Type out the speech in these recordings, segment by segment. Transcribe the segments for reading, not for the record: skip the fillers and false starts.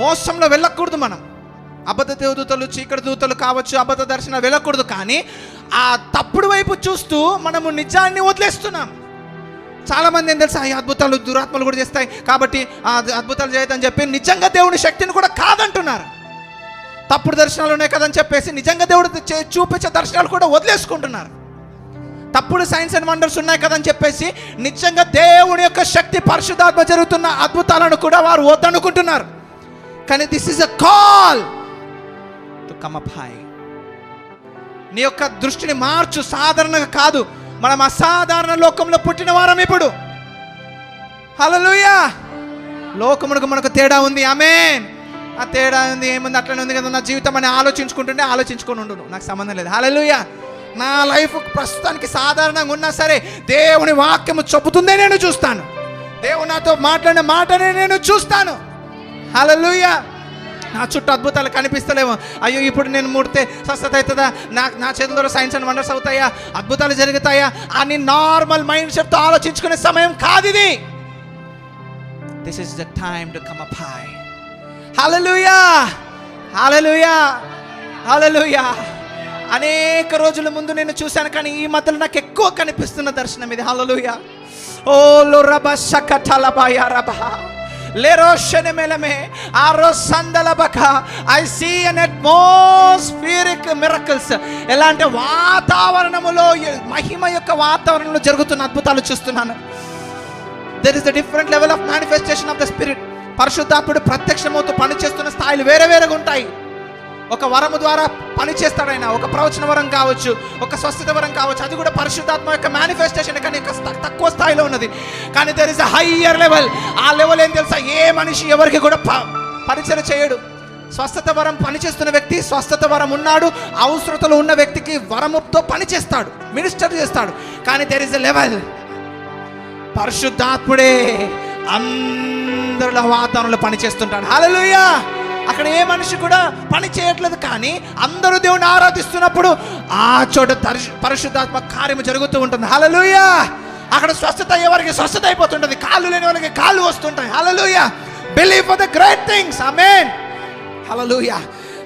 మోసంలో వెళ్ళకూడదు. మనం అబద్ధ దేవదూతలు, చీకటి దూతలు కావచ్చు, అబద్ధ దర్శనాలు వెళ్ళకూడదు. కానీ ఆ తప్పుడు వైపు చూస్తూ మనము నిజాన్ని వదిలేస్తున్నాం. చాలామంది ఏం తెలుసా, ఈ అద్భుతాలు దురాత్మలు కూడా చేస్తాయి కాబట్టి అద్భుతాలు చేయొద్దని చెప్పి నిజంగా దేవుని శక్తిని కూడా కాదంటున్నారు. తప్పుడు దర్శనాలు ఉన్నాయి కదని చెప్పేసి నిజంగా దేవుడు చూపించే దర్శనాలు కూడా వదిలేసుకుంటున్నారు. తప్పుడు సైన్స్ అండ్ వండర్స్ ఉన్నాయి కదని చెప్పేసి నిజంగా దేవుని యొక్క శక్తి, పరిశుద్ధాత్మ జరుగుతున్న అద్భుతాలను కూడా వారు వద్దనుకుంటున్నారు. కానీ this is a call to come up high. నీ యొక్క దృష్టిని మార్చు. సాధారణంగా కాదు, మనం అసాధారణ లోకంలో పుట్టిన వారం ఇప్పుడు. హల్లెలూయా. లోకమునకు మనకు తేడా ఉంది. ఆమేన్. ఆ తేడా ఉంది, ఏముంది, అట్లనే ఉంది కదా నా జీవితం అని ఆలోచించుకొని ఉండు, నాకు సంబంధం లేదు. హల్లెలూయా. నా లైఫ్ ప్రస్తుతానికి సాధారణంగా ఉన్నా సరే దేవుని వాక్యము చెబుతుందే నేను చూస్తాను. దేవుడు నాతో మాట్లాడిన మాటనే నేను చూస్తాను. హల్లెలూయా. నా చుట్టూ అద్భుతాలు కనిపిస్తలేమో, అయ్యో ఇప్పుడు నేను ముడితే స్వస్థత అవుతుందా, నా చేతుల్లో సైన్స్ అండ్ వండర్స్ అవుతాయా, అద్భుతాలు జరుగుతాయా అని నార్మల్ మైండ్ సెట్తో ఆలోచించుకునే సమయం కాదు ఇది. This is the time to come up high. Hallelujah. Hallelujah. Hallelujah. అనేక రోజుల ముందు నేను చూశాను, కానీ ఈ మధ్యలో నాకు ఎక్కువ కనిపిస్తున్న దర్శనం ఇది. హల్లెలూయా. ఓ లోరబ షకటలబయ రబ లేరోషనే మెలమే ఆరోసందలబక. I see in atmospheric miracles. ఎలా అంటే వాతావరణములో, మహిమ యొక్క వాతావరణంలో జరుగుతున్న అద్భుతాలు చూస్తున్నాను. There is the different level of manifestation of the spirit. పరిశుద్ధాత్ముడు ప్రత్యక్షమవుతూ పనిచేస్తున్న స్థాయిలు వేరే వేరేగా ఉంటాయి. ఒక వరము ద్వారా పనిచేస్తాడు ఆయన. ఒక ప్రవచన వరం కావచ్చు, ఒక స్వస్థత వరం కావచ్చు, అది కూడా పరిశుద్ధాత్మ యొక్క మేనిఫెస్టేషన్, కానీ తక్కువ స్థాయిలో ఉన్నది. కానీ there is a higher level. ఆ లెవెల్ ఏం తెలుసా, ఏ మనిషి ఎవరికి కూడా పరిచయం చేయడు. స్వస్థత వరం పనిచేస్తున్న వ్యక్తి, స్వస్థత వరం ఉన్నాడు, అవసరతలు ఉన్న వ్యక్తికి వరముతో పనిచేస్తాడు, మినిస్టర్ చేస్తాడు. కానీ దెర్ ఇస్ అ లెవెల్, పరిశుద్ధాత్ముడే అందరిలో వాతావరణంలో పనిచేస్తుంటాడు. హల్లెలూయా. అక్కడ ఏ మనిషి కూడా పని చేయట్లేదు, కానీ అందరూ దేవుని ఆరాధిస్తున్నప్పుడు ఆ చోట పరిశుద్ధాత్మ కార్యము జరుగుతూ ఉంటుంది. హల్లెలూయా. అక్కడ స్వస్థత అయ్యేవారికి స్వస్థత అయిపోతుంటుంది, కాళ్ళు లేని వాళ్ళకి కాళ్ళు వస్తుంటాయి. Hallelujah. Believe for the great things. Amen. Hallelujah.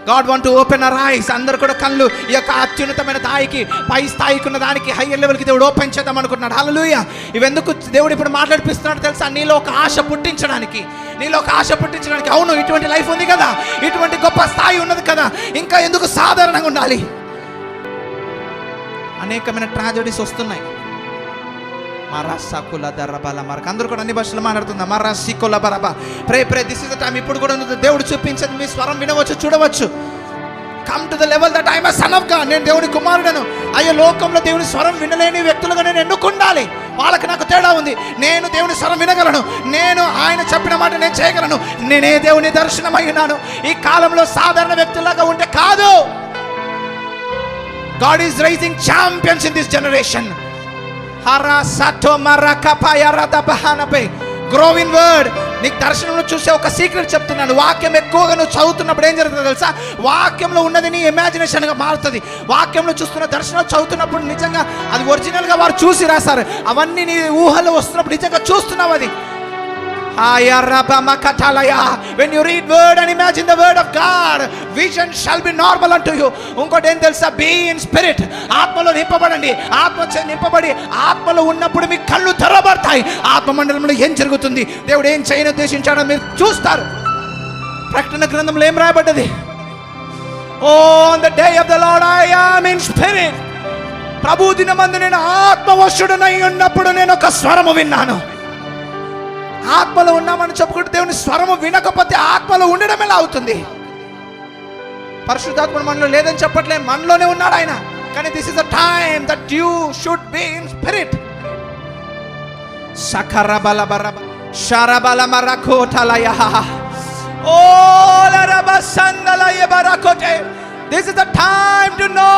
God want to open our eyes. అందరూ కూడా కళ్ళు ఈ యొక్క అత్యున్నతమైన స్థాయికి, పై స్థాయికి ఉన్న దానికి, హయ్యర్ లెవెల్కి దేవుడు ఓపెన్ చేద్దాం అనుకుంటున్నాడు. హల్లెలూయా. ఇవెందుకు దేవుడు ఇప్పుడు మాట్లాడిపిస్తున్నాడు తెలుసా, నీలో ఒక ఆశ పుట్టించడానికి. నీలో ఒక ఆశ పుట్టించడానికి. అవును, ఇటువంటి లైఫ్ ఉంది కదా, ఇటువంటి గొప్ప స్థాయి ఉన్నది కదా, ఇంకా ఎందుకు సాధారణంగా ఉండాలి? అనేకమైన ట్రాజడీస్ వస్తున్నాయి. మరాసాకుల దర్రబాల మరక. అందరూ కూడా అన్ని భాషలు మాట్లాడుతుందా? మరాసికుల బరబ. Pray this is the time. ఇప్పుడు కూడా దేవుడు చూపించేది మీ స్వరం వినవచ్చు, చూడవచ్చు. Come to the level that I am a son of God. నేను దేవుని కుమారుడను. అయ్యో, లోకంలో దేవుని స్వరం వినలేని వ్యక్తులుగా నేను ఎన్నుకుండాలి. వాళ్ళకి నాకు తేడా ఉంది. నేను దేవుని స్వరం వినగలను, నేను ఆయన చెప్పిన మాట నేను చేయగలను. నేనే దేవుని దర్శనమై ఉన్నాను. ఈ కాలంలో సాధారణ వ్యక్తులాగా ఉంటే కాదు. God is raising champions in this generation. Grow in word. నీకు దర్శనంలో చూసే ఒక సీక్రెట్ చెప్తున్నాను. వాక్యం ఎక్కువగా నువ్వు చదువుతున్నప్పుడు ఏం జరుగుతుందో తెలుసా, వాక్యంలో ఉన్నది నీ ఇమాజినేషన్గా మారుతుంది. వాక్యంలో చూస్తున్న దర్శనం చదువుతున్నప్పుడు నిజంగా అది ఒరిజినల్గా వారు చూసి రాశారు. అవన్నీ నీ ఊహలో వస్తున్నప్పుడు నిజంగా చూస్తున్నావు అది. When you read word and imagine the word of God, vision shall be normal unto you. ఇంకోటి ఏం తెలుసా, be in spirit. ఆత్మలో నింపబడండి. ఆత్మ నింపబడి ఆత్మలో ఉన్నప్పుడు మీ కళ్ళు తెరవబడతాయి. ఆత్మ మండలంలో ఏం జరుగుతుంది, దేవుడు ఏం చేయని ఉద్దేశించాడో మీరు చూస్తారు. ప్రకటన గ్రంథంలో ఏం రాయబడ్డది? On the day of the Lord I am in spirit. ప్రభు దినమందు నేను ఆత్మవశుడనై ఉన్నప్పుడు నేను ఒక స్వరము విన్నాను. ఆత్మలో ఉన్నామని చెప్పుకుంటే దేవుని స్వరము వినకపోతే ఆత్మలో ఉండడం ఎలా అవుతుంది? పరిశుద్ధాత్మ మనలో లేదని చెప్పట్లే, మనలోనే ఉన్నాడు ఆయన. కానీ this is the time that you should be in spirit. సకరబలబరబ షరబలమరకోటలయ ఓ లరబసందలయ బరకోటే. This is the time to know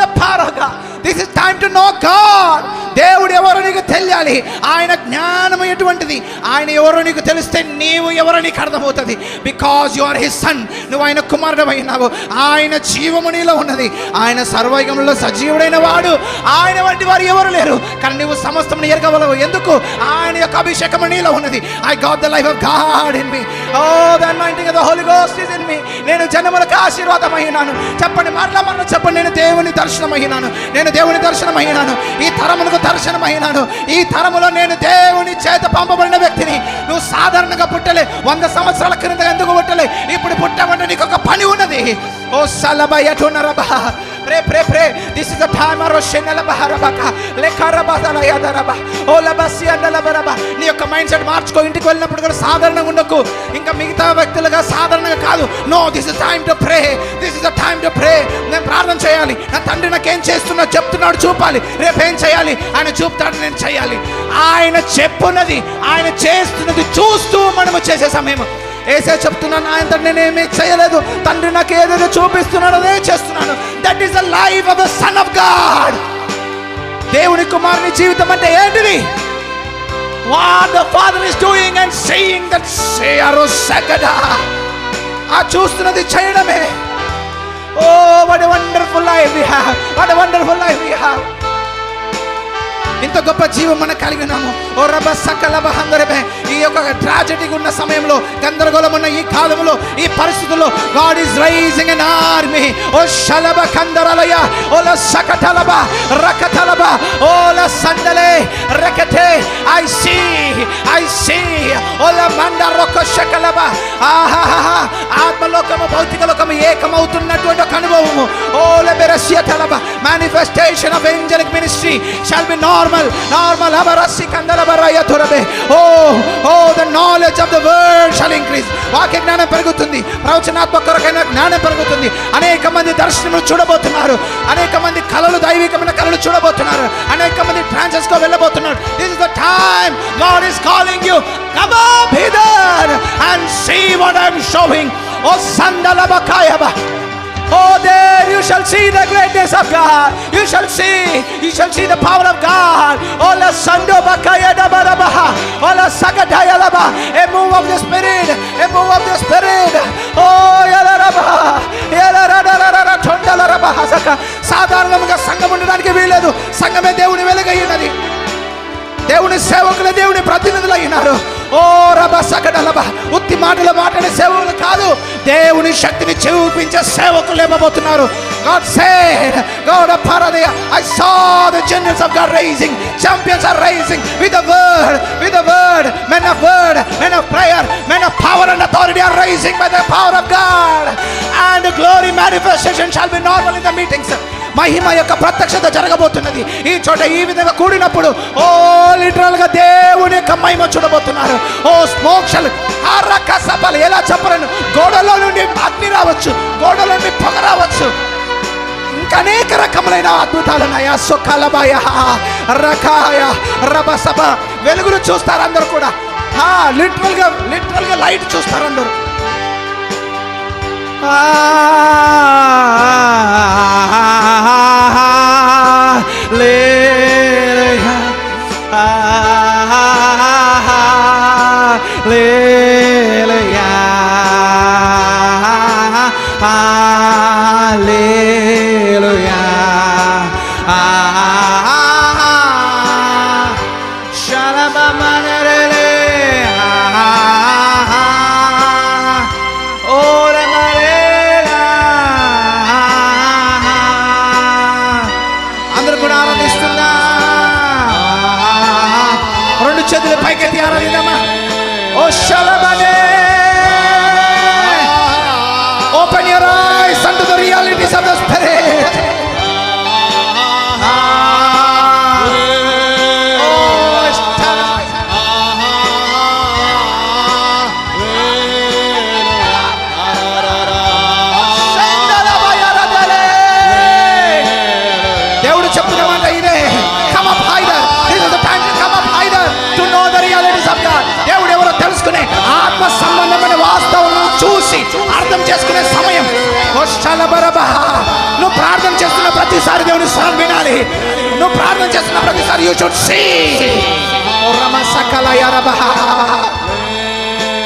the power of God. This is time to know God. దేవుడు ఎవరో నీకు తెలియాలి. ఆయన జ్ఞానం ఎటువంటిది, ఆయన ఎవరో నీకు తెలిస్తే నీవు ఎవరో నీకు అర్థమవుతుంది. Because you are his son, నువ్వు ఆయన కుమారుడు అయినావు. ఆయన జీవము నీలో ఉన్నది. ఆయన సర్వయుగంలో సజీవుడైన వాడు. ఆయన వంటి వారు ఎవరు లేరు. కానీ నువ్వు సమస్తమును ఎరగవలవు. ఎందుకు? ఆయన యొక్క అభిషేకము నీలో ఉన్నది. I got the life of God in me. Oh the anointing of the Holy Ghost is in me. నేను జనములకు ఆశీర్వాదమైనాను. చెప్పండి, మాటల చెప్పండి. నేను దేవుని దర్శనమైనాను. నేను దేవుని దర్శనమైనాను. ఈ తరములకు దర్శనమైనాను. ఈ తరములో నేను దేవుని చేత పంపబడిన వ్యక్తిని. నువ్వు సాధారణంగా పుట్టలే. 100 సంవత్సరాల క్రింద ఎందుకు పుట్టలే? ఇప్పుడు పుట్టమంటే నీకు ఒక పని ఉన్నది. ఓ సలబయటునరబ pray pray pray. This is the time ఆర్ షెనలబహరబక లెకరబదలయదరబ ఓ లబసియనలబరబ. నీ యొక్క మైండ్ సెట్ మార్చుకో. ఇంటికి వెళ్ళినప్పుడు కూడా సాధారణంగా ఉండకు. ఇంకా మిగతా వ్యక్తులుగా సాధారణంగా కాదు. No, this is time to pray. This is the time to pray. నేను ప్రార్థన చేయాలి. నా తండ్రి నాకేం చేస్తున్నా చెప్తున్నాడు, చూపాలి. రేపు ఏం చేయాలి ఆయన చూపుతాడు, నేను చేయాలి. ఆయన చెప్పున్నది, ఆయన చేస్తున్నది చూస్తూ మనము చేసే సమయం. ఏసే చెప్తున్నాను, ఆయన నేనేమీ చేయలేదు, తండ్రి నాకు ఏదైతే చూపిస్తున్నాడో అదే చేస్తున్నాను. That is the life of the son of God. దేవుని కుమారుని జీవితం అంటే ఏంటిది? What the father is doing and saying that సేయరో సగడా. ఆ చూస్తున్నది చేయడమే. Oh what a wonderful life we have. What a wonderful life we have. ఇంత గొప్ప జీవం మనం కలిగినాము. ఓ రబ సకల బహందరబే. ఈ యొక్క ట్రాజెడీ ఉన్న సమయంలో, గందరగోళం ఉన్న ఈ కాలంలో, ఈ పరిస్థితుల్లో God is rising an army. ఓ శలబ కందరలయ ఓల సకటలబ రకటలబ ఓల సందలే రకటే. ఐ సీ ఓల మండ రొక్క శకలబ. ఆహాహా. ఆత్మలోకము భౌతిక లోకము ఏకమవుతున్నటువంటి ఒక అనుభవము. ఓల బెరసియతలబ. manifestation of angelic ministry shall be normal. abarasi kandalabaraya thurabe. Oh the knowledge of the word shall increase. వాక్య జ్ఞానం పెరుగుతుంది. ప్రవచనాత్మకమైన జ్ఞానం పెరుగుతుంది. అనేక మంది దర్శనములు చూడబోతున్నారు. అనేక మంది కళలు, దైవికమైన కళలు చూడబోతున్నారు. అనేక మంది ట్రాన్సెస్ కు వెళ్ళబోతున్నారు. This is the time God is calling you. Come up hither and see what I am showing. Oh sandalabakayaba. Oh, there you shall see the greatness of God. You shall see the power of God. Oh, la sando bakaya da barabaha. Oh, la sakataya laba. A move of the spirit. A move of the spirit. Oh, yala raba. Yala rada rada chondala raba hasaka. సాధారణంగా సంఘం ఉండడానికి వీలేదు. సంఘమే దేవుని వెలుగై ఉన్నది. దేవుని సేవకులు దేవుని ప్రతినిధులు అయినారు. ఓ రబ సకడలబ. ఉత్తి మాటలు మాట్లాడే సేవకులు కాదు, దేవుని శక్తిని చూపించే సేవకులు లేవబోతున్నారు. God said, God of Paradise, I saw the generals of God raising, champions are raising with the word, men of word, men of prayer, men of power and authority are raising by the power of God, and the glory manifestation shall be normal in the meetings. మహిమ యొక్క ప్రత్యక్షత జరగబోతున్నది. ఈ చోట ఈ విధంగా కూడినప్పుడు ఓ literal గా దేవుని యొక్క మహిమ చూడబోతున్నారు. ఓ మోక్షలు ఆరకసపలు ఎలా చెప్పలేను. గోడలో నుండి అగ్ని రావచ్చు, గోడలో నుండి పొగ రావచ్చు, ఇంకా అనేక రకములైన అద్భుతాలు ఉన్నాయా. సొకలబాయ రకాయ రబసబ. వెలుగును చూస్తారు అందరూ కూడా. లిటరల్ గా లైట్ చూస్తారు అందరూ. Open your eyes unto the realities of the Spirit. దేవుడు చెప్తున్నమాట ఇదే. Come up higher. This is the time to come up higher to know the realities of God. దేవుడు ఎవరో తెలుసుకునే ఆత్మ సంబంధమైన వాస్తవాలను చూసి అర్థం చేసుకునే సమయం. నువ్వు ప్రార్థన చేస్తున్న ప్రతిసారి దేవుని స్వరం వినాలి. వినాలి. నువ్వు ప్రార్థన చేస్తున్న ప్రతిసారి యూ షుడ్ సీ.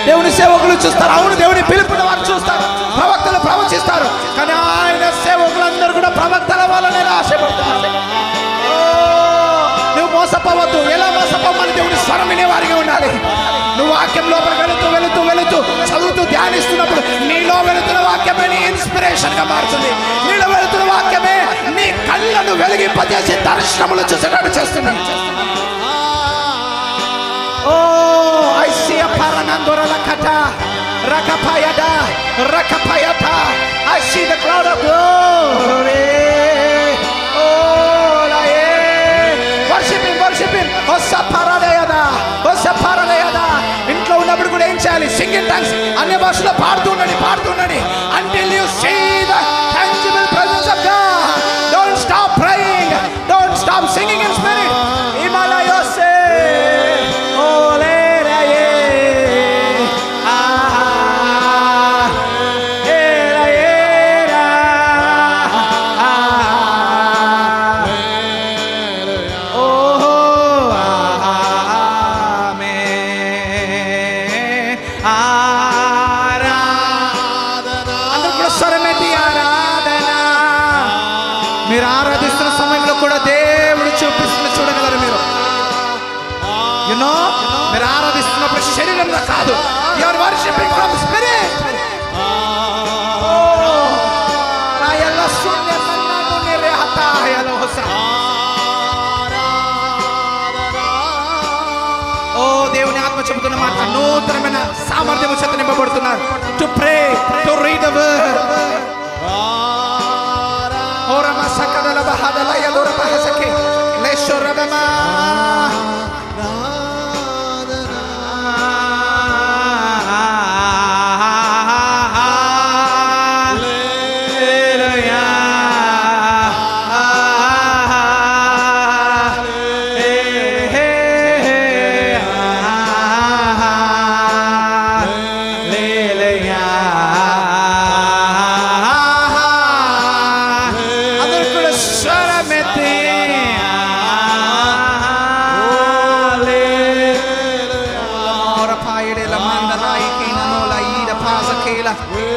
దేవుని సేవకులు చూస్తారు, అవును, దేవుని పిలుపుని వారు చూస్తారు, ప్రవక్తలు ప్రవచిస్తారు, కానీ ఆయన సేవకులందరూ కూడా ప్రవక్తల వల్లనే ఆశపడతారు. నువ్వు మోసపోవద్దు. ఎలా మోసపోమని దేవుని స్వరం వినేవారిగా ఉండాలి. నువ్వు వాక్యం లోపలికి వెళుతూ వెళుతూ వెళుతూ చదువుతూ ధ్యానిస్తున్నప్పుడు నీలో వెళుతున్న వాక్యమే నీ ఇన్స్పిరేషన్ గా మారుతుంది. నీలో వెళుతున్న వాక్యమే నీ కళ్ళను వెలిగింపజేసి దర్శనములు చూసేటట్టు చేస్తుంది. ఓ ఐ సీ అ పరనందొరల కథ రకపయట రకపయట. I see the cloud of glory. ఇంట్లో ఉన్నప్పుడు కూడా ఏం చేయాలి? సింగింగ్ టంగ్స్, అన్ని భాషలో పాడుతుండండి పాడుతుండండి until you see the tangible presence of God. Don't stop praying, don't stop singing in spirit. Himalayose oleraye era మీరు ఆరాధిస్తున్న సమయంలో కూడా దేవుడు చూపిస్తున్న చూడగలరు. మీరు మీరు ఆరాధిస్తున్నప్పుడు శరీరంలో కాదు, you are worshipping from spirit. ఓ దేవుని ఆత్మ చెబుతున్న మాట, నూతనమైన సామర్థ్యము చేత నింపబడుతున్నారు. To pray, to read the word. ఓరమా సకదల బహదల యదోర బహసకే లేషోరబమా.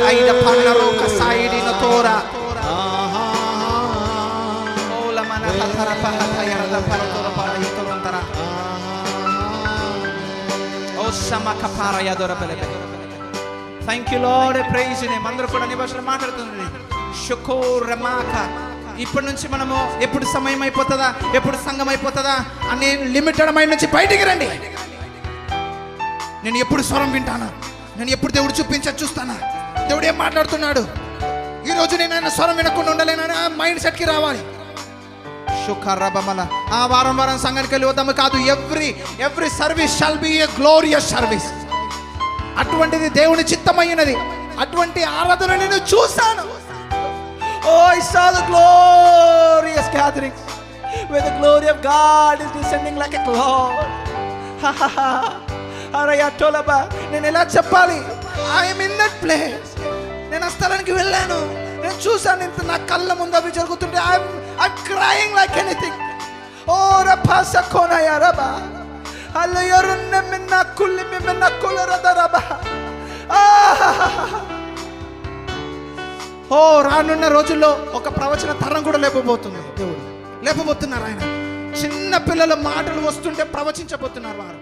Aida Panaroka Saidi Notora. Ola Manatara Pahatayara Paratora Parayatorantara. Oh Samakapara Yadora Belebe. Thank you, Lord. I praise you. Mandra Koda Nibashla Mataratundi. Shukor Ramaka. ఇప్పటి నుంచి మనము ఎప్పుడు సమయం అయిపోతుందా, ఎప్పుడు సంఘం అయిపోతుందా అనే లిమిటెడ్ మైండ్ నుంచి బయటికి రండి. నేను ఎప్పుడు స్వరం వింటానా, నేను ఎప్పుడు దేవుడు చూస్తానా, దేవుడు ఏం మాట్లాడుతున్నాడు, ఈరోజు నేను ఆయన స్వరం వినకుండా ఉండలేనని ఆ మైండ్ సెట్కి రావాలి. శుకరబమల ఆ వారం వారం సంఘానికి వెళ్ళి వద్దాము కాదు. Every service shall be A glorious service. అటువంటిది దేవుని చిత్తమైనది. అటువంటి ఆరాధన నేను చూశాను. Oh, I saw the glorious gatherings where the glory of God is descending like a cloud. Ha ha ha. Arayatolaba. నేను ఎలా చెప్పాలి? I am in that place. నేను ఆ స్థలానికి వెళ్ళాను, నేను చూశాను. ఇంత నా కళ్ళ ముందు అవి జరుగుతుంటే I'm crying like anything. Oh, rapasa kona ya raba. Alayarunna minna kulli minna kullarada raba. ఓ రానున్న రోజుల్లో ఒక ప్రవచన తరం కూడా లేపబోతుంది. దేవుడు లేపబోతున్నారు. ఆయన చిన్న పిల్లల మాటలు వస్తుంటే ప్రవచించబోతున్నారు వారు.